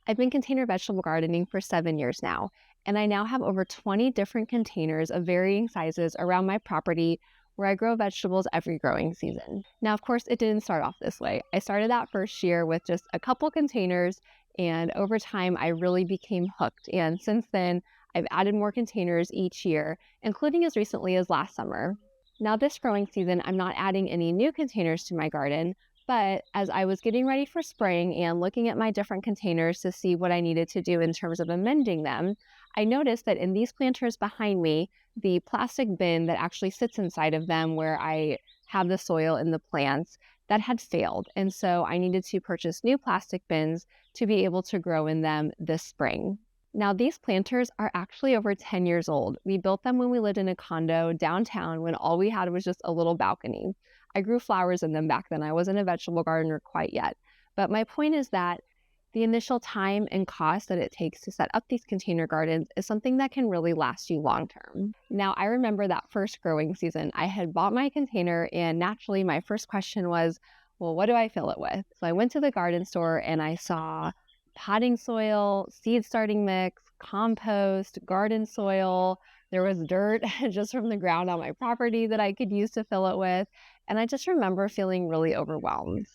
I've been container vegetable gardening for 7 years now, and I now have over 20 different containers of varying sizes around my property where I grow vegetables every growing season. Now, of course, it didn't start off this way. I started that first year with just a couple containers, and over time, I really became hooked. And since then, I've added more containers each year, including as recently as last summer. Now, this growing season, I'm not adding any new containers to my garden, but as I was getting ready for spring and looking at my different containers to see what I needed to do in terms of amending them, I noticed that in these planters behind me, the plastic bin that actually sits inside of them where I have the soil and the plants, that had failed. And so I needed to purchase new plastic bins to be able to grow in them this spring. Now, these planters are actually over 10 years old. We built them when we lived in a condo downtown when all we had was just a little balcony. I grew flowers in them back then. I wasn't a vegetable gardener quite yet. But my point is that the initial time and cost that it takes to set up these container gardens is something that can really last you long term. Now, I remember that first growing season. I had bought my container, and naturally, my first question was, well, what do I fill it with? So I went to the garden store and I saw potting soil, seed starting mix, compost, garden soil. There was dirt just from the ground on my property that I could use to fill it with. And I just remember feeling really overwhelmed.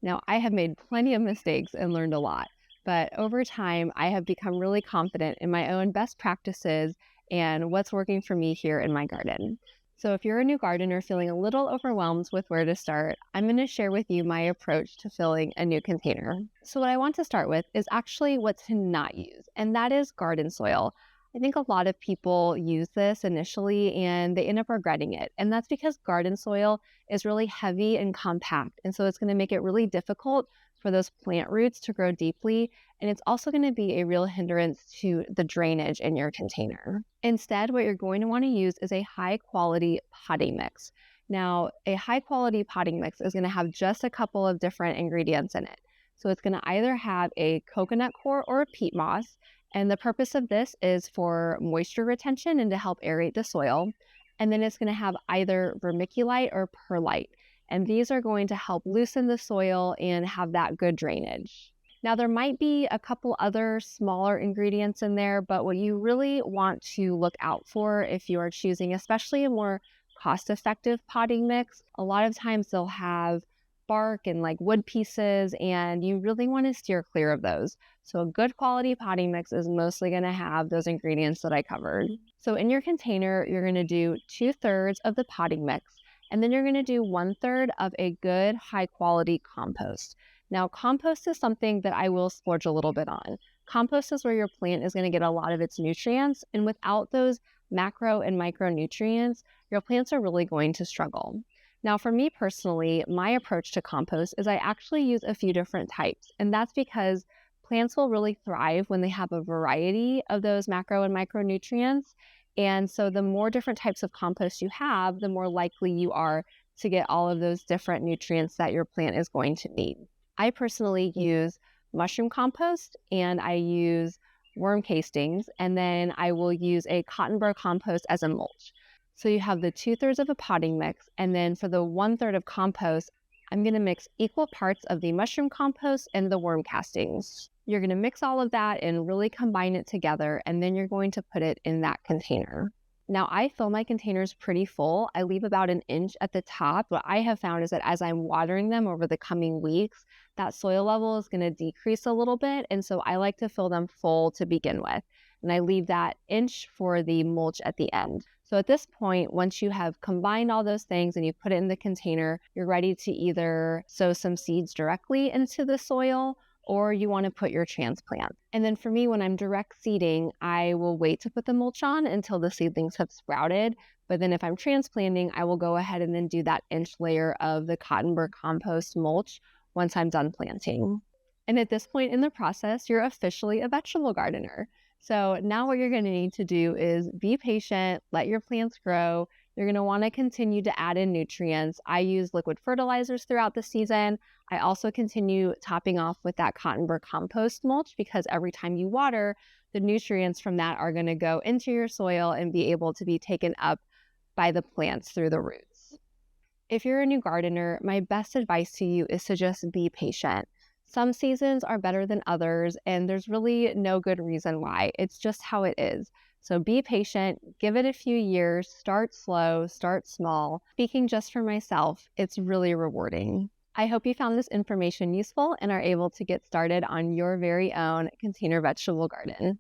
Now, I have made plenty of mistakes and learned a lot, but over time, I have become really confident in my own best practices and what's working for me here in my garden. So if you're a new gardener feeling a little overwhelmed with where to start, I'm going to share with you my approach to filling a new container. So what I want to start with is actually what to not use, and that is garden soil. I think a lot of people use this initially and they end up regretting it. And that's because garden soil is really heavy and compact. And so it's going to make it really difficult for those plant roots to grow deeply. And it's also going to be a real hindrance to the drainage in your container. Instead, what you're going to want to use is a high quality potting mix. Now, a high quality potting mix is going to have just a couple of different ingredients in it. So it's going to either have a coconut coir or a peat moss. And the purpose of this is for moisture retention and to help aerate the soil. And then it's going to have either vermiculite or perlite. And these are going to help loosen the soil and have that good drainage. Now, there might be a couple other smaller ingredients in there, but what you really want to look out for if you are choosing, especially a more cost-effective potting mix, a lot of times they'll have bark and like wood pieces, and you really want to steer clear of those. So a good quality potting mix is mostly going to have those ingredients that I covered. So in your container, you're going to do 2/3 of the potting mix, and then you're going to do 1/3 of a good high quality compost. Now, compost is something that I will splurge a little bit on. Compost is where your plant is going to get a lot of its nutrients, and without those macro and micronutrients, your plants are really going to struggle. Now, for me personally, my approach to compost is I actually use a few different types, and that's because plants will really thrive when they have a variety of those macro and micronutrients. And so the more different types of compost you have, the more likely you are to get all of those different nutrients that your plant is going to need. I personally use mushroom compost and I use worm castings, and then I will use a cotton burr compost as a mulch. So you have the 2/3 of a potting mix, and then for the 1/3 of compost, I'm going to mix equal parts of the mushroom compost and the worm castings. You're going to mix all of that and really combine it together, and then you're going to put it in that container. Now, I fill my containers pretty full. I leave about an inch at the top. What I have found is that as I'm watering them over the coming weeks, that soil level is going to decrease a little bit, and so I like to fill them full to begin with. And I leave that inch for the mulch at the end. So at this point, once you have combined all those things and you put it in the container, you're ready to either sow some seeds directly into the soil or you want to put your transplant. And then for me, when I'm direct seeding, I will wait to put the mulch on until the seedlings have sprouted. But then if I'm transplanting, I will go ahead and then do that inch layer of the cotton burr compost mulch once I'm done planting. And at this point in the process, you're officially a vegetable gardener. So now what you're going to need to do is be patient, let your plants grow. You're going to want to continue to add in nutrients. I use liquid fertilizers throughout the season. I also continue topping off with that cotton burr compost mulch because every time you water, the nutrients from that are going to go into your soil and be able to be taken up by the plants through the roots. If you're a new gardener, my best advice to you is to just be patient. Some seasons are better than others, and there's really no good reason why. It's just how it is. So be patient, give it a few years, start slow, start small. Speaking just for myself, it's really rewarding. I hope you found this information useful and are able to get started on your very own container vegetable garden.